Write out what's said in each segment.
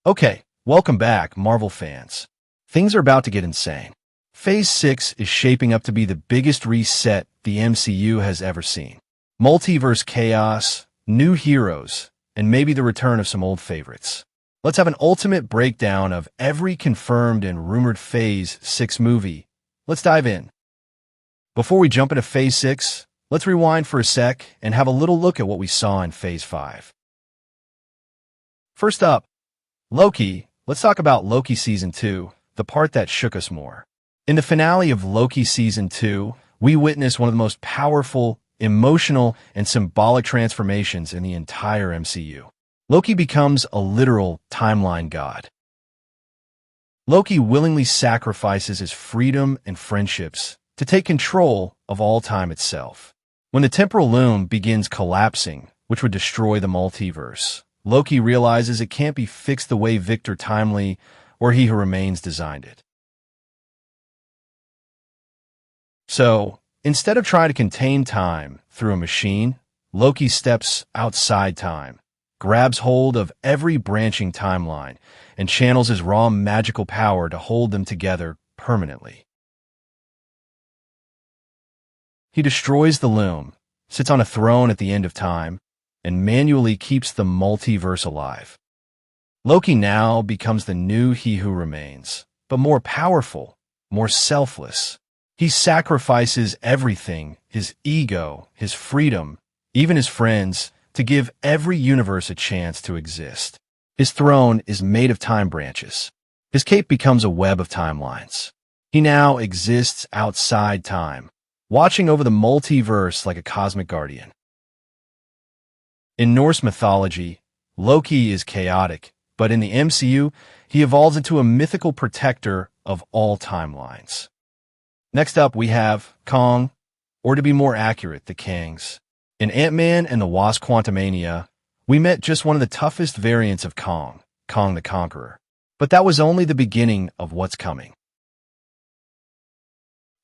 Okay, welcome back, Marvel fans. Things are about to get insane. Phase 6 is shaping up to be the biggest reset the MCU has ever seen. Multiverse chaos, new heroes, and maybe the return of some old favorites. Let's have an ultimate breakdown of every confirmed and rumored Phase 6 movie. Let's dive in. Before we jump into Phase 6, let's rewind for a sec and have a little look at what we saw in Phase 5. First up, Loki. Let's talk about Loki Season 2, the part that shook us more. In the finale of Loki Season 2, we witnessed one of the most powerful, emotional, and symbolic transformations in the entire MCU. Loki becomes a literal timeline god. Loki willingly sacrifices his freedom and friendships to take control of all time itself. When the temporal loom begins collapsing, which would destroy the multiverse, Loki realizes it can't be fixed the way Victor Timely or He Who Remains designed it. So, instead of trying to contain time through a machine, Loki steps outside time, grabs hold of every branching timeline, and channels his raw magical power to hold them together permanently. He destroys the loom, sits on a throne at the end of time, and manually keeps the multiverse alive. Loki now becomes the new He Who Remains, but more powerful, more selfless. He sacrifices everything, his ego, his freedom, even his friends, to give every universe a chance to exist. His throne is made of time branches. His cape becomes a web of timelines. He now exists outside time, watching over the multiverse like a cosmic guardian. In Norse mythology, Loki is chaotic, but in the MCU, he evolves into a mythical protector of all timelines. Next up, we have Kang, or to be more accurate, the Kangs. In Ant-Man and the Wasp Quantumania, we met just one of the toughest variants of Kang, Kang the Conqueror. But that was only the beginning of what's coming.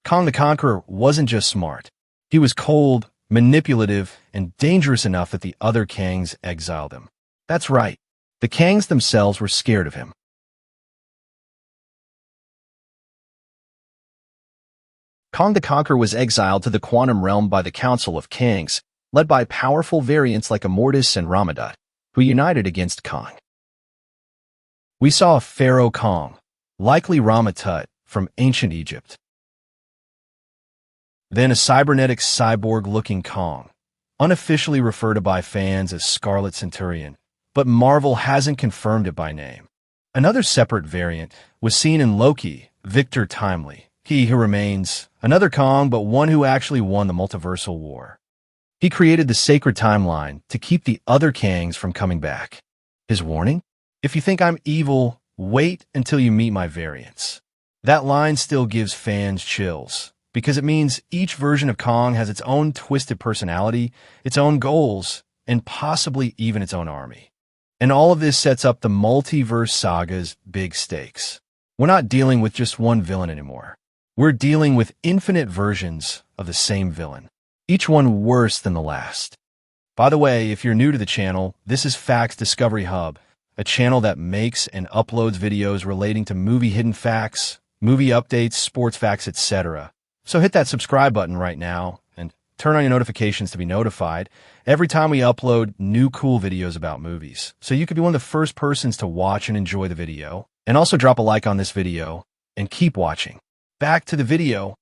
Kang the Conqueror wasn't just smart. He was cold, manipulative, and dangerous enough that the other Kangs exiled him. That's right. The Kangs themselves were scared of him. Kang the Conqueror was exiled to the quantum realm by the Council of Kangs, led by powerful variants like Immortus and Ramadat, who united against Kang. We saw Pharaoh Kang, likely Ramatut, from ancient Egypt. Then a cybernetic cyborg-looking Kang, unofficially referred to by fans as Scarlet Centurion, but Marvel hasn't confirmed it by name. Another separate variant was seen in Loki, Victor Timely, He Who Remains, another Kang, but one who actually won the multiversal war. He created the sacred timeline to keep the other Kangs from coming back. His warning? If you think I'm evil, wait until you meet my variants. That line still gives fans chills, because it means each version of Kang has its own twisted personality, its own goals, and possibly even its own army. And all of this sets up the multiverse saga's big stakes. We're not dealing with just one villain anymore. We're dealing with infinite versions of the same villain, each one worse than the last. By the way, if you're new to the channel, this is Facts Discovery Hub, a channel that makes and uploads videos relating to movie hidden facts, movie updates, sports facts, etc. So hit that subscribe button right now and turn on your notifications to be notified every time we upload new cool videos about movies. So you could be one of the first persons to watch and enjoy the video. And also drop a like on this video and keep watching. Back to the video.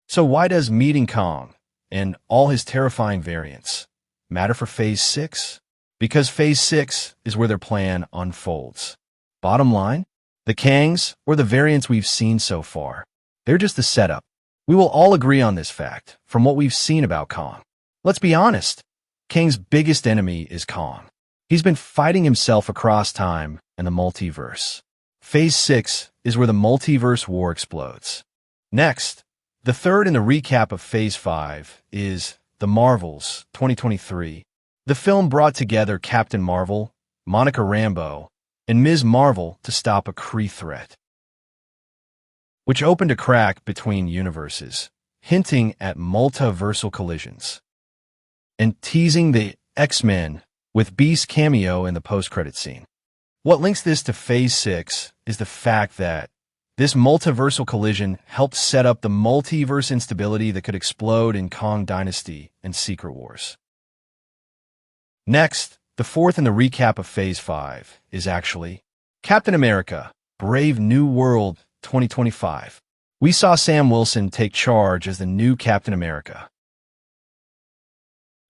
So why does meeting Kang and all his terrifying variants matter for Phase 6? Because Phase 6 is where their plan unfolds. Bottom line, the Kangs, or the variants we've seen so far, they're just the setup. We will all agree on this fact from what we've seen about Kang. Let's be honest, Kang's biggest enemy is Kang. He's been fighting himself across time and the multiverse. Phase 6 is where the multiverse war explodes. Next, the third in the recap of Phase 5 is The Marvels 2023. The film brought together Captain Marvel, Monica Rambeau, and Ms. Marvel to stop a Kree threat, which opened a crack between universes, hinting at multiversal collisions, and teasing the X-Men with Beast's cameo in the post-credit scene. What links this to Phase 6 is the fact that this multiversal collision helped set up the multiverse instability that could explode in Kang Dynasty and Secret Wars. Next, the fourth in the recap of Phase 5 is actually Captain America: Brave New World 2025. We saw Sam Wilson take charge as the new Captain America.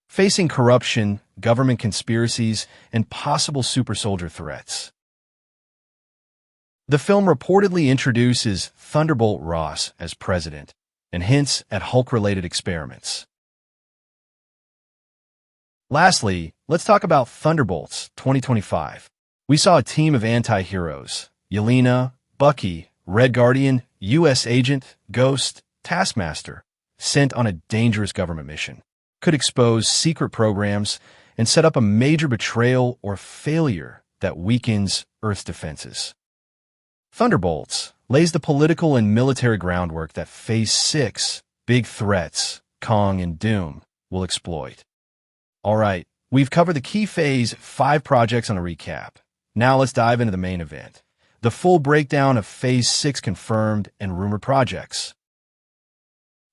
Facing corruption, government conspiracies, and possible super soldier threats. The film reportedly introduces Thunderbolt Ross as president and hints at Hulk-related experiments. Lastly, let's talk about Thunderbolts 2025. We saw a team of anti-heroes: Yelena, Bucky, Red Guardian, U.S. Agent, Ghost, Taskmaster, sent on a dangerous government mission. Could expose secret programs and set up a major betrayal or failure that weakens Earth's defenses. Thunderbolts lays the political and military groundwork that Phase 6, big threats, Kang and Doom, will exploit. Alright, we've covered the key Phase 5 projects on a recap. Now let's dive into the main event. The full breakdown of Phase 6 confirmed and rumored projects.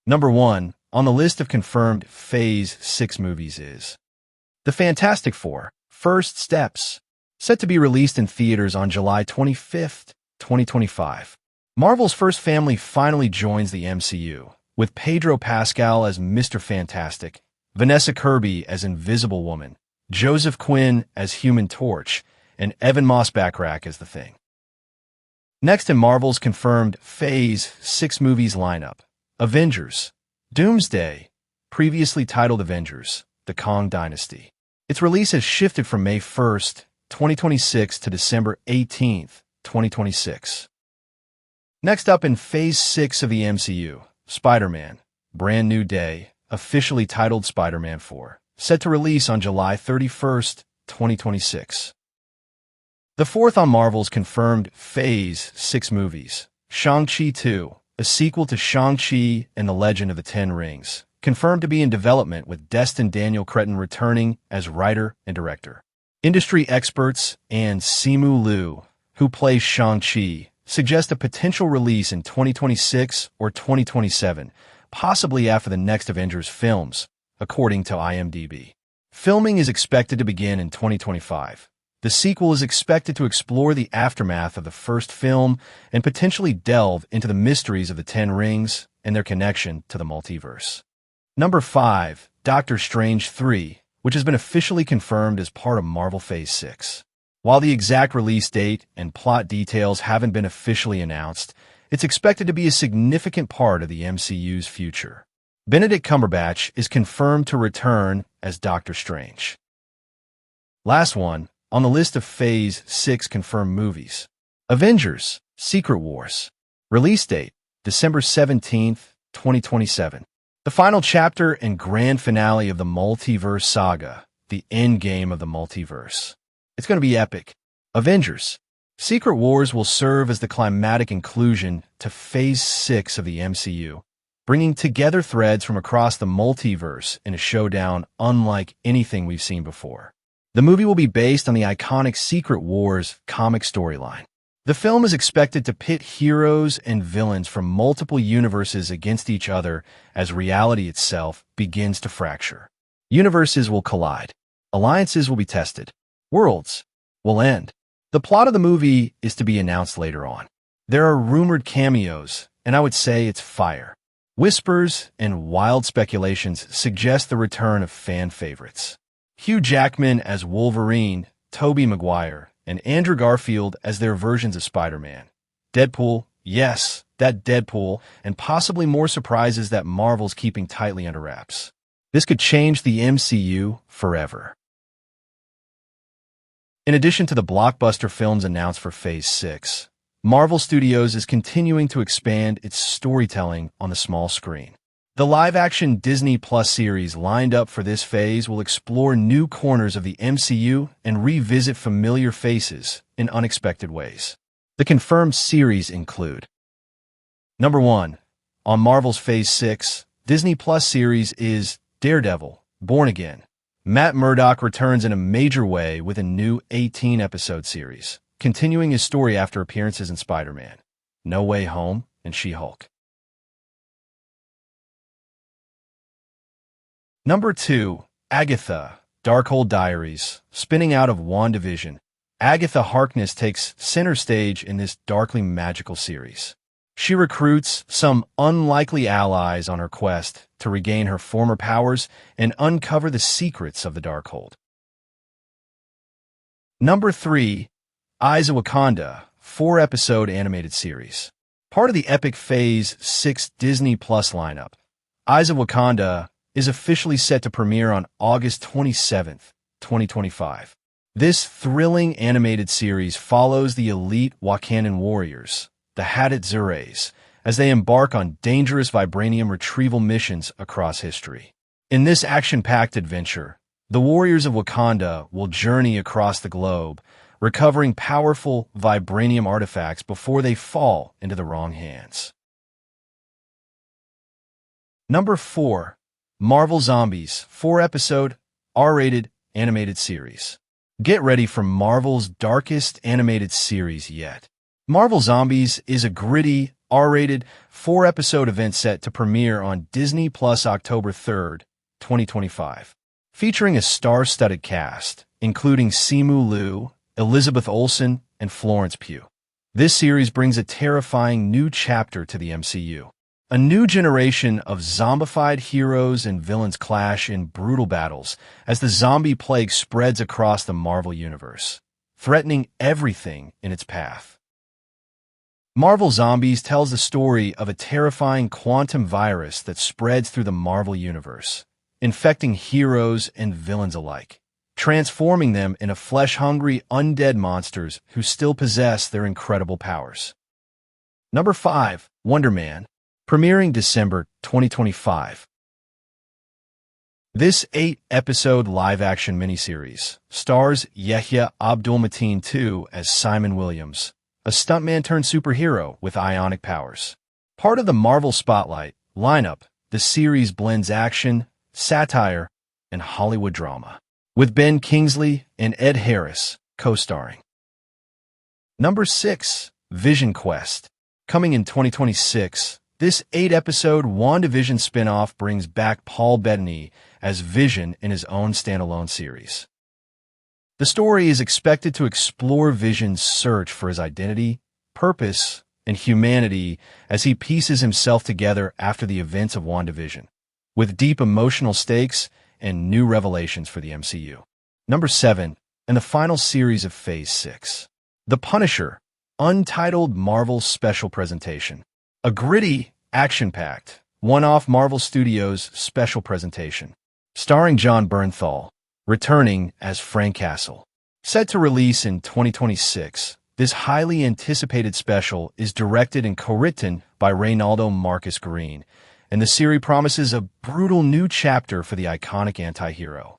Number 1 on the list of confirmed Phase 6 movies is The Fantastic Four: First Steps, set to be released in theaters on July 25th, 2025. Marvel's first family finally joins the MCU, with Pedro Pascal as Mr. Fantastic, Vanessa Kirby as Invisible Woman, Joseph Quinn as Human Torch, and Evan Moss-Backrack as The Thing. Next in Marvel's confirmed Phase 6 movies lineup: Avengers: Doomsday, previously titled Avengers: The Kang Dynasty. Its release has shifted from May 1st, 2026 to December 18th, 2026. Next up in Phase 6 of the MCU, Spider-Man: Brand New Day, officially titled Spider-Man 4, set to release on July 31st, 2026. The fourth on Marvel's confirmed Phase 6 movies, Shang-Chi 2, a sequel to Shang-Chi and the Legend of the Ten Rings, confirmed to be in development with Destin Daniel Cretton returning as writer and director. Industry experts and Simu Liu, who plays Shang-Chi, suggest a potential release in 2026 or 2027, possibly after the next Avengers films, according to IMDb. Filming is expected to begin in 2025. The sequel is expected to explore the aftermath of the first film and potentially delve into the mysteries of the Ten Rings and their connection to the multiverse. Number 5, Doctor Strange 3, which has been officially confirmed as part of Marvel Phase 6. While the exact release date and plot details haven't been officially announced, it's expected to be a significant part of the MCU's future. Benedict Cumberbatch is confirmed to return as Doctor Strange. Last one on the list of Phase 6 confirmed movies: Avengers: Secret Wars. Release date: December 17th, 2027. The final chapter and grand finale of the multiverse saga, the end game of the multiverse. It's going to be epic. Avengers: Secret Wars will serve as the climatic conclusion to Phase 6 of the MCU, bringing together threads from across the multiverse in a showdown unlike anything we've seen before. The movie will be based on the iconic Secret Wars comic storyline. The film is expected to pit heroes and villains from multiple universes against each other as reality itself begins to fracture. Universes will collide. Alliances will be tested. Worlds will end. The plot of the movie is to be announced later on. There are rumored cameos, and I would say it's fire. Whispers and wild speculations suggest the return of fan favorites: Hugh Jackman as Wolverine, Tobey Maguire, and Andrew Garfield as their versions of Spider-Man. Deadpool, yes, that Deadpool, and possibly more surprises that Marvel's keeping tightly under wraps. This could change the MCU forever. In addition to the blockbuster films announced for Phase 6, Marvel Studios is continuing to expand its storytelling on the small screen. The live-action Disney Plus series lined up for this phase will explore new corners of the MCU and revisit familiar faces in unexpected ways. The confirmed series include: Number 1 on Marvel's Phase 6, Disney Plus series is Daredevil: Born Again. Matt Murdock returns in a major way with a new 18-episode series, continuing his story after appearances in Spider-Man, No Way Home, and She-Hulk. Number 2. Agatha, Darkhold Diaries. Spinning out of WandaVision, Agatha Harkness takes center stage in this darkly magical series. She recruits some unlikely allies on her quest to regain her former powers and uncover the secrets of the Darkhold. Number 3. Eyes of Wakanda, 4-episode animated series. Part of the epic Phase 6 Disney Plus lineup, Eyes of Wakanda is officially set to premiere on August 27, 2025. This thrilling animated series follows the elite Wakandan warriors, the Hadit-Zures, as they embark on dangerous vibranium retrieval missions across history. In this action-packed adventure, the warriors of Wakanda will journey across the globe, recovering powerful vibranium artifacts before they fall into the wrong hands. Number 4. Marvel Zombies, 4-episode, R-rated animated series. Get ready for Marvel's darkest animated series yet. Marvel Zombies is a gritty, R-rated, 4-episode event set to premiere on Disney Plus October 3, 2025. Featuring a star-studded cast, including Simu Liu, Elizabeth Olsen, and Florence Pugh. This series brings a terrifying new chapter to the MCU. A new generation of zombified heroes and villains clash in brutal battles as the zombie plague spreads across the Marvel Universe, threatening everything in its path. Marvel Zombies tells the story of a terrifying quantum virus that spreads through the Marvel Universe, infecting heroes and villains alike, transforming them into flesh-hungry undead monsters who still possess their incredible powers. Number 5. Wonder Man, premiering December 2025. This 8-episode live-action miniseries stars Yahya Abdul-Mateen II as Simon Williams, a stuntman-turned-superhero with ionic powers. Part of the Marvel Spotlight lineup, the series blends action, satire, and Hollywood drama, with Ben Kingsley and Ed Harris co-starring. Number 6. Vision Quest, coming in 2026. This 8-episode WandaVision spin-off brings back Paul Bettany as Vision in his own standalone series. The story is expected to explore Vision's search for his identity, purpose, and humanity as he pieces himself together after the events of WandaVision, with deep emotional stakes and new revelations for the MCU. Number 7, and the final series of Phase 6. The Punisher, Untitled Marvel Special Presentation. A gritty, action-packed, one-off Marvel Studios special presentation, starring John Bernthal, returning as Frank Castle. Set to release in 2026, this highly anticipated special is directed and co-written by Reynaldo Marcus Green, and the series promises a brutal new chapter for the iconic anti-hero.